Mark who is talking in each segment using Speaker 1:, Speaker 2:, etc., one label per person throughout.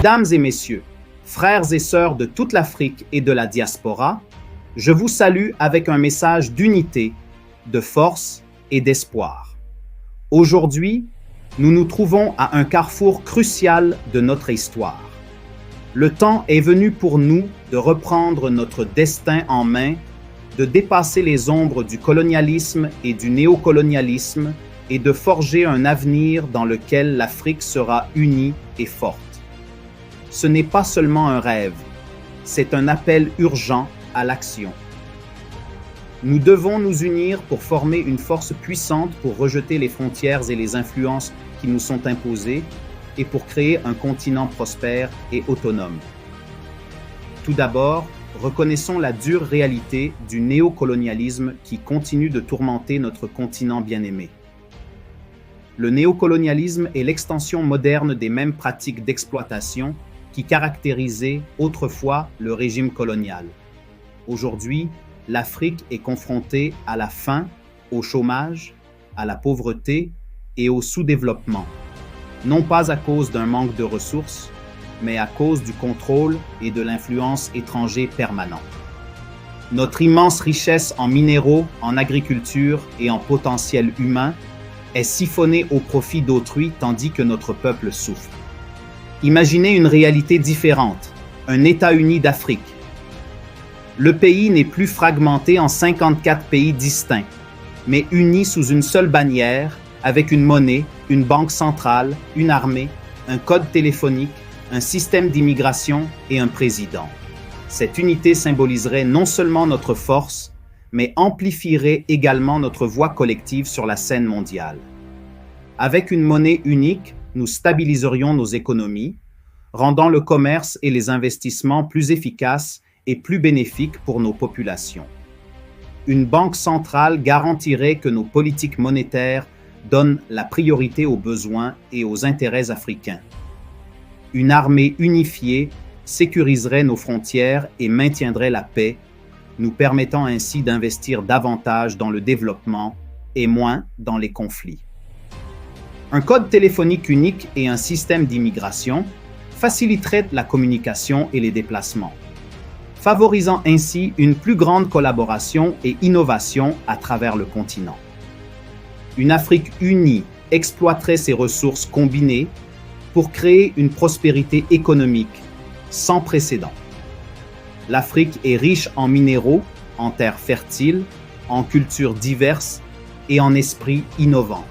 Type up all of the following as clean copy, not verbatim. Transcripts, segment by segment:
Speaker 1: Mesdames et messieurs, frères et sœurs de toute l'Afrique et de la diaspora, je vous salue avec un message d'unité, de force et d'espoir. Aujourd'hui, nous nous trouvons à un carrefour crucial de notre histoire. Le temps est venu pour nous de reprendre notre destin en main, de dépasser les ombres du colonialisme et du néocolonialisme et de forger un avenir dans lequel l'Afrique sera unie et forte. Ce n'est pas seulement un rêve, c'est un appel urgent à l'action. Nous devons nous unir pour former une force puissante pour rejeter les frontières et les influences qui nous sont imposées et pour créer un continent prospère et autonome. Tout d'abord, reconnaissons la dure réalité du néocolonialisme qui continue de tourmenter notre continent bien-aimé. Le néocolonialisme est l'extension moderne des mêmes pratiques d'exploitation qui caractérisaient autrefois le régime colonial. Aujourd'hui, l'Afrique est confrontée à la faim, au chômage, à la pauvreté et au sous-développement, non pas à cause d'un manque de ressources, mais à cause du contrôle et de l'influence étrangère permanente. Notre immense richesse en minéraux, en agriculture et en potentiel humain est siphonnée au profit d'autrui tandis que notre peuple souffre. Imaginez une réalité différente, un État uni d'Afrique. Le pays n'est plus fragmenté en 54 pays distincts, mais uni sous une seule bannière, avec une monnaie, une banque centrale, une armée, un code téléphonique, un système d'immigration et un président. Cette unité symboliserait non seulement notre force, mais amplifierait également notre voix collective sur la scène mondiale. Avec une monnaie unique, nous stabiliserions nos économies, rendant le commerce et les investissements plus efficaces et plus bénéfiques pour nos populations. Une banque centrale garantirait que nos politiques monétaires donnent la priorité aux besoins et aux intérêts africains. Une armée unifiée sécuriserait nos frontières et maintiendrait la paix, nous permettant ainsi d'investir davantage dans le développement et moins dans les conflits. Un code téléphonique unique et un système d'immigration faciliteraient la communication et les déplacements, favorisant ainsi une plus grande collaboration et innovation à travers le continent. Une Afrique unie exploiterait ses ressources combinées pour créer une prospérité économique sans précédent. L'Afrique est riche en minéraux, en terres fertiles, en cultures diverses et en esprits innovants.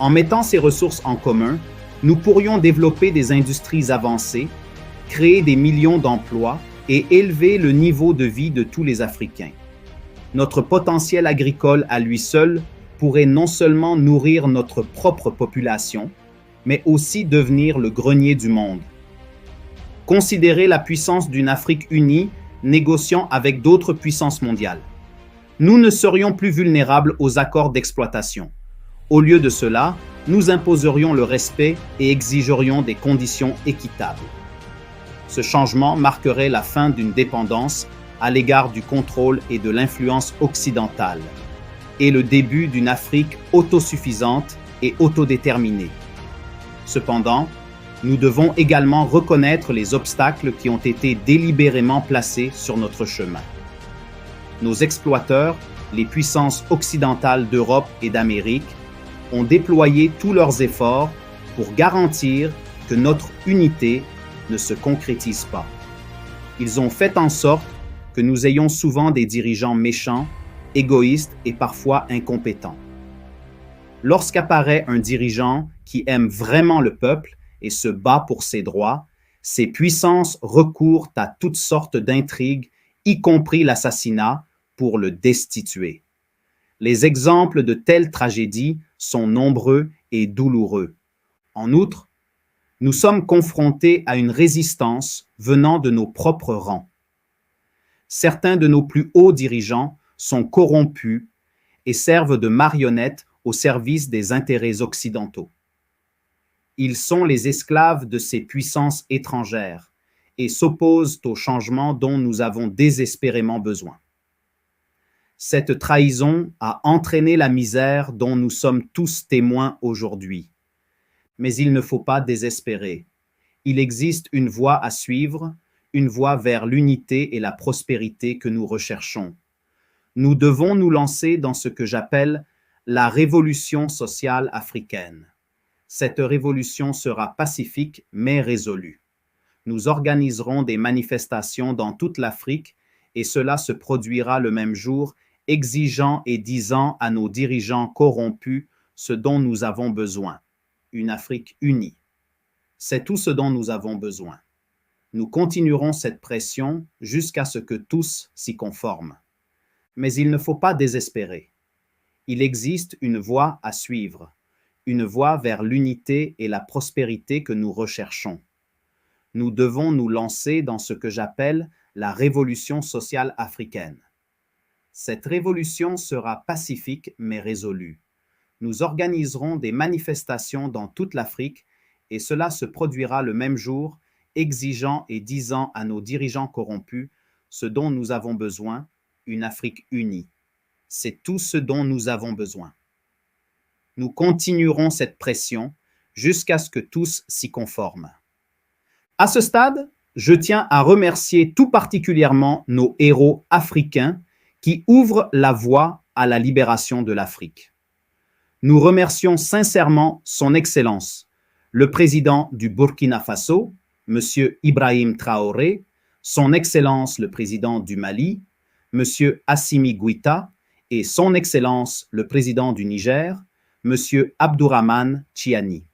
Speaker 1: En mettant ces ressources en commun, nous pourrions développer des industries avancées, créer des millions d'emplois et élever le niveau de vie de tous les Africains. Notre potentiel agricole à lui seul pourrait non seulement nourrir notre propre population, mais aussi devenir le grenier du monde. Considérez la puissance d'une Afrique unie négociant avec d'autres puissances mondiales. Nous ne serions plus vulnérables aux accords d'exploitation. Au lieu de cela, nous imposerions le respect et exigerions des conditions équitables. Ce changement marquerait la fin d'une dépendance à l'égard du contrôle et de l'influence occidentale et le début d'une Afrique autosuffisante et autodéterminée. Cependant, nous devons également reconnaître les obstacles qui ont été délibérément placés sur notre chemin. Nos exploiteurs, les puissances occidentales d'Europe et d'Amérique, ont déployé tous leurs efforts pour garantir que notre unité ne se concrétise pas. Ils ont fait en sorte que nous ayons souvent des dirigeants méchants, égoïstes et parfois incompétents. Lorsqu'apparaît un dirigeant qui aime vraiment le peuple et se bat pour ses droits, ces puissances recourent à toutes sortes d'intrigues, y compris l'assassinat, pour le destituer. Les exemples de telles tragédies sont nombreux et douloureux. En outre, nous sommes confrontés à une résistance venant de nos propres rangs. Certains de nos plus hauts dirigeants sont corrompus et servent de marionnettes au service des intérêts occidentaux. Ils sont les esclaves de ces puissances étrangères et s'opposent aux changements dont nous avons désespérément besoin. Cette trahison a entraîné la misère dont nous sommes tous témoins aujourd'hui. Mais il ne faut pas désespérer. Il existe une voie à suivre, une voie vers l'unité et la prospérité que nous recherchons. Nous devons nous lancer dans ce que j'appelle la révolution sociale africaine. Cette révolution sera pacifique mais résolue. Nous organiserons des manifestations dans toute l'Afrique et cela se produira le même jour, exigeant et disant à nos dirigeants corrompus ce dont nous avons besoin, une Afrique unie. C'est tout ce dont nous avons besoin. Nous continuerons cette pression jusqu'à ce que tous s'y conforment. Mais il ne faut pas désespérer. Il existe une voie à suivre, une voie vers l'unité et la prospérité que nous recherchons. Nous devons nous lancer dans ce que j'appelle la révolution sociale africaine. Cette révolution sera pacifique mais résolue. Nous organiserons des manifestations dans toute l'Afrique et cela se produira le même jour, exigeant et disant à nos dirigeants corrompus ce dont nous avons besoin, une Afrique unie. C'est tout ce dont nous avons besoin. Nous continuerons cette pression jusqu'à ce que tous s'y conforment. À ce stade, je tiens à remercier tout particulièrement nos héros africains qui ouvrent la voie à la libération de l'Afrique. Nous remercions sincèrement Son Excellence, le président du Burkina Faso, M. Ibrahim Traoré, Son Excellence le président du Mali, M. Assimi Goïta, et Son Excellence le président du Niger, M. Abdourahmane Tiani.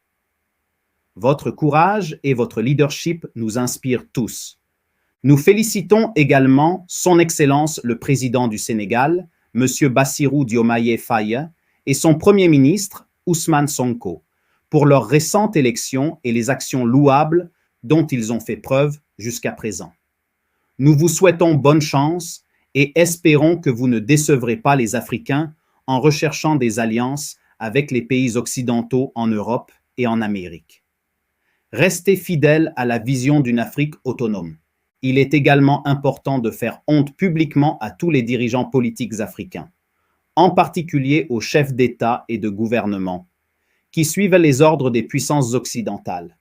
Speaker 1: Votre courage et votre leadership nous inspirent tous. Nous félicitons également Son Excellence le président du Sénégal, M. Bassirou Diomaye Faye, et son Premier ministre, Ousmane Sonko, pour leur récente élection et les actions louables dont ils ont fait preuve jusqu'à présent. Nous vous souhaitons bonne chance et espérons que vous ne décevrez pas les Africains en recherchant des alliances avec les pays occidentaux en Europe et en Amérique. Restez fidèles à la vision d'une Afrique autonome. Il est également important de faire honte publiquement à tous les dirigeants politiques africains, en particulier aux chefs d'État et de gouvernement, qui suivent les ordres des puissances occidentales,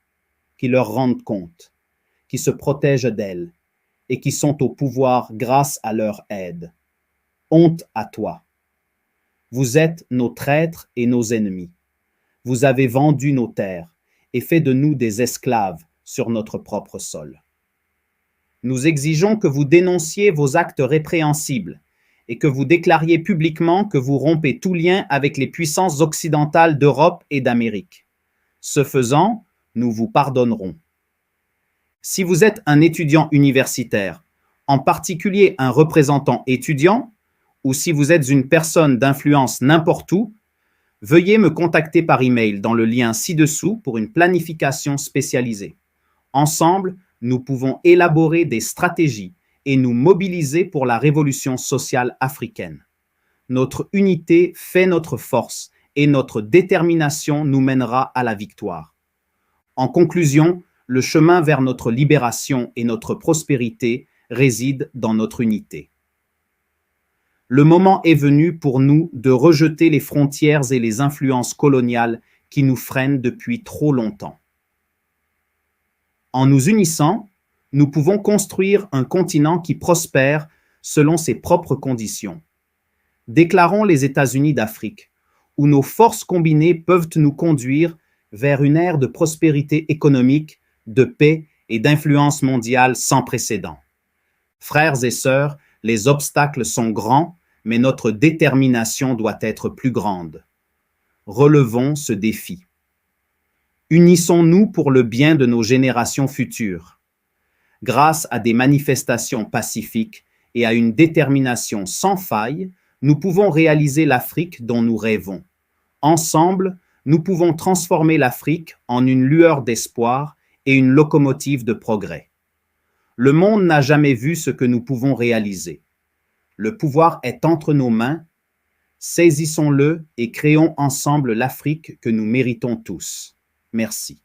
Speaker 1: qui leur rendent compte, qui se protègent d'elles et qui sont au pouvoir grâce à leur aide. Honte à toi. Vous êtes nos traîtres et nos ennemis. Vous avez vendu nos terres et fait de nous des esclaves sur notre propre sol. Nous exigeons que vous dénonciez vos actes répréhensibles et que vous déclariez publiquement que vous rompez tout lien avec les puissances occidentales d'Europe et d'Amérique. Ce faisant, nous vous pardonnerons. Si vous êtes un étudiant universitaire, en particulier un représentant étudiant, ou si vous êtes une personne d'influence n'importe où, veuillez me contacter par email dans le lien ci-dessous pour une planification spécialisée. Ensemble, nous pouvons élaborer des stratégies et nous mobiliser pour la révolution sociale africaine. Notre unité fait notre force et notre détermination nous mènera à la victoire. En conclusion, le chemin vers notre libération et notre prospérité réside dans notre unité. Le moment est venu pour nous de rejeter les frontières et les influences coloniales qui nous freinent depuis trop longtemps. En nous unissant, nous pouvons construire un continent qui prospère selon ses propres conditions. Déclarons les États-Unis d'Afrique, où nos forces combinées peuvent nous conduire vers une ère de prospérité économique, de paix et d'influence mondiale sans précédent. Frères et sœurs, les obstacles sont grands, mais notre détermination doit être plus grande. Relevons ce défi. Unissons-nous pour le bien de nos générations futures. Grâce à des manifestations pacifiques et à une détermination sans faille, nous pouvons réaliser l'Afrique dont nous rêvons. Ensemble, nous pouvons transformer l'Afrique en une lueur d'espoir et une locomotive de progrès. Le monde n'a jamais vu ce que nous pouvons réaliser. Le pouvoir est entre nos mains. Saisissons-le et créons ensemble l'Afrique que nous méritons tous. Merci.